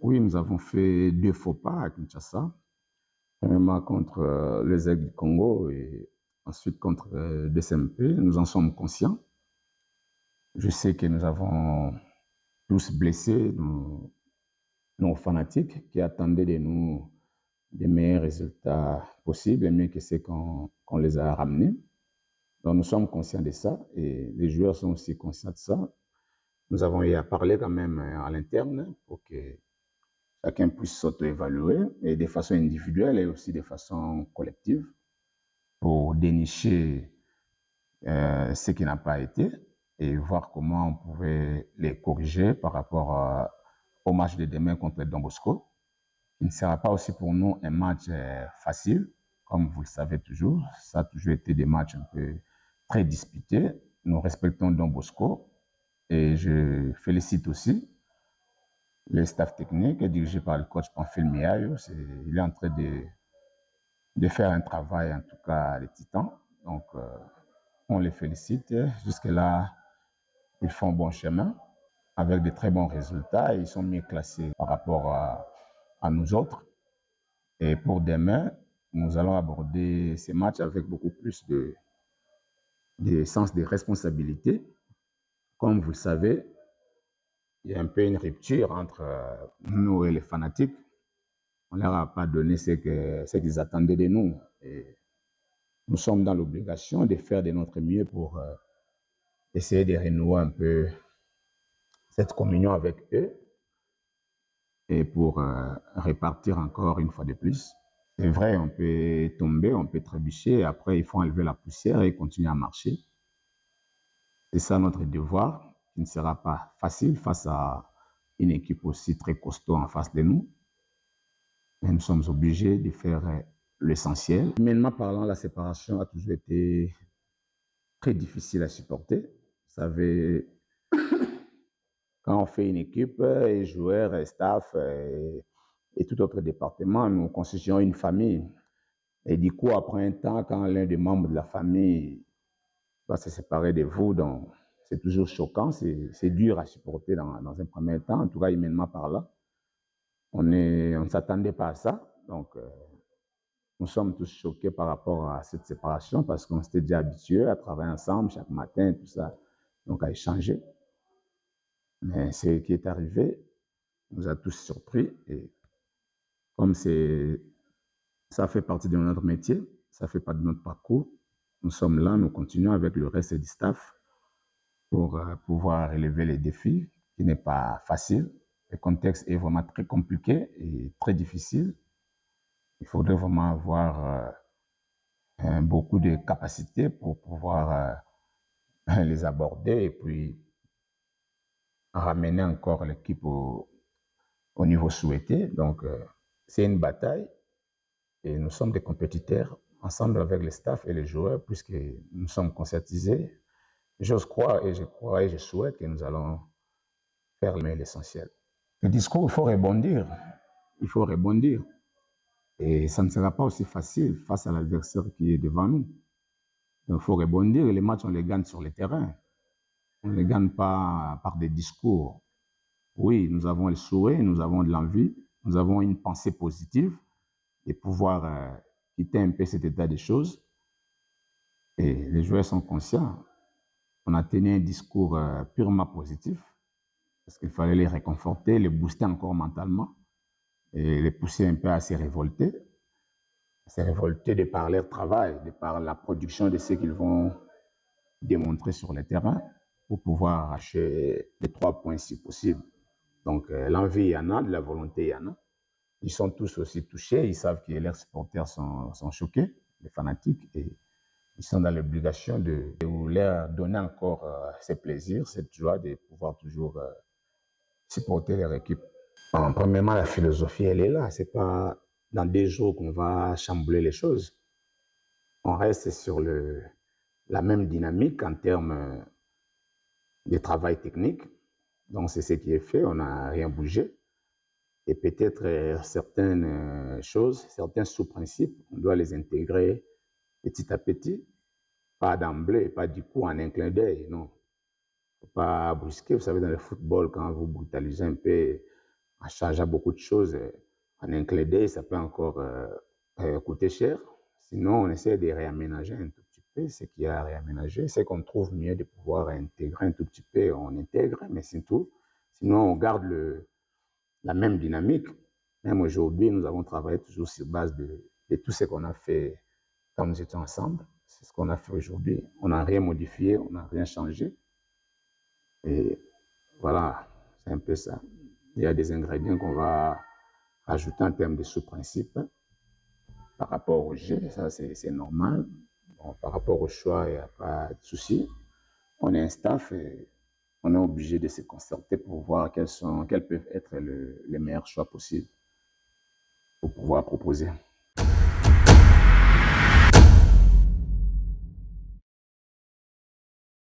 Oui, nous avons fait 2 faux pas à Kinshasa. Premièrement contre les Aigles du Congo et ensuite contre DSMP. Nous en sommes conscients. Je sais que nous avons tous blessé nos fanatiques qui attendaient de nous des meilleurs résultats possibles, mieux que ceux qu'on les a ramenés. Donc nous sommes conscients de ça et les joueurs sont aussi conscients de ça. Nous avons eu à parler quand même à l'interne pour que chacun puisse s'auto-évaluer et de façon individuelle et aussi de façon collective pour dénicher ce qui n'a pas été et voir comment on pouvait les corriger par rapport au match de demain contre Don Bosco. Il ne sera pas aussi pour nous un match facile, comme vous le savez toujours. Ça a toujours été des matchs un peu très disputés. Nous respectons Don Bosco et je félicite aussi le staff technique dirigé par le coach Pamphile Miayo. Il est en train de faire un travail, en tout cas, les titans. Donc, on les félicite. Jusque-là, ils font bon chemin avec de très bons résultats. Ils sont mieux classés par rapport à nous autres. Et pour demain, nous allons aborder ces matchs avec beaucoup plus de sens de responsabilité. Comme vous le savez, il y a un peu une rupture entre nous et les fanatiques. On ne leur a pas donné ce qu'ils attendaient de nous. Et nous sommes dans l'obligation de faire de notre mieux pour essayer de renouer un peu cette communion avec eux et pour repartir encore une fois de plus. C'est vrai, on peut tomber, on peut trébucher, après il faut enlever la poussière et continuer à marcher. C'est ça notre devoir, qui ne sera pas facile face à une équipe aussi très costaud en face de nous. Mais nous sommes obligés de faire l'essentiel. Humainement parlant, la séparation a toujours été très difficile à supporter. Vous savez, quand on fait une équipe, et joueurs, et staff, et tout autre département, nous constituons une famille. Et du coup, après un temps, quand l'un des membres de la famille va se séparer de vous, donc c'est toujours choquant, c'est dur à supporter dans un premier temps, en tout cas humainement parlant. On ne s'attendait pas à ça, donc nous sommes tous choqués par rapport à cette séparation parce qu'on s'était déjà habitués à travailler ensemble chaque matin, tout ça, donc à échanger. Mais ce qui est arrivé nous a tous surpris et comme ça fait partie de notre métier, ça fait partie de notre parcours, nous sommes là, nous continuons avec le reste du staff pour pouvoir relever les défis qui n'est pas facile. Le contexte est vraiment très compliqué et très difficile. Il faudrait vraiment avoir beaucoup de capacités pour pouvoir les aborder et puis ramener encore l'équipe au niveau souhaité. Donc, c'est une bataille et nous sommes des compétiteurs ensemble avec le staff et les joueurs puisque nous sommes conscientisés. J'ose croire et je crois et je souhaite que nous allons faire l'essentiel. Le discours, il faut rebondir. Il faut rebondir. Et ça ne sera pas aussi facile face à l'adversaire qui est devant nous. Donc, il faut rebondir et les matchs, on les gagne sur le terrain. On ne les gagne pas par des discours. Oui, nous avons le souhait, nous avons de l'envie, nous avons une pensée positive de pouvoir quitter un peu cet état des choses. Et les joueurs sont conscients. On a tenu un discours purement positif parce qu'il fallait les réconforter, les booster encore mentalement et les pousser un peu à se révolter de par leur travail, de par la production de ce qu'ils vont démontrer sur le terrain pour pouvoir arracher les 3 points si possible. Donc l'envie, il y en a, de la volonté, il y en a. Ils sont tous aussi touchés, ils savent que leurs supporters sont choqués, les fanatiques, et ils sont dans l'obligation de leur donner encore ce plaisir, cette joie de pouvoir toujours supporter leur équipe. Premièrement, la philosophie, elle est là. C'est pas dans 2 jours qu'on va chambouler les choses. On reste sur la même dynamique en termes de travail technique. Donc, c'est ce qui est fait. On n'a rien bougé. Et peut-être certaines choses, certains sous-principes, on doit les intégrer petit à petit, pas d'emblée, pas du coup en un clin d'œil, non. Faut pas brusquer. Vous savez, dans le football, quand vous brutalisez un peu en changeant beaucoup de choses. En un clin d'œil, ça peut encore coûter cher. Sinon, on essaie de réaménager un tout petit peu ce qu'il y a à réaménager. C'est qu'on trouve mieux de pouvoir intégrer un tout petit peu, on intègre, mais c'est tout. Sinon, on garde la même dynamique. Même aujourd'hui, nous avons travaillé toujours sur base de tout ce qu'on a fait quand nous étions ensemble. C'est ce qu'on a fait aujourd'hui. On n'a rien modifié, on n'a rien changé. Et voilà, c'est un peu ça. Il y a des ingrédients qu'on va ajouter en termes de sous-principes par rapport au jeu, ça c'est normal. Bon, par rapport au choix, il n'y a pas de souci. On est un staff et on est obligé de se concerter pour voir quels peuvent être les meilleurs choix possibles pour pouvoir proposer.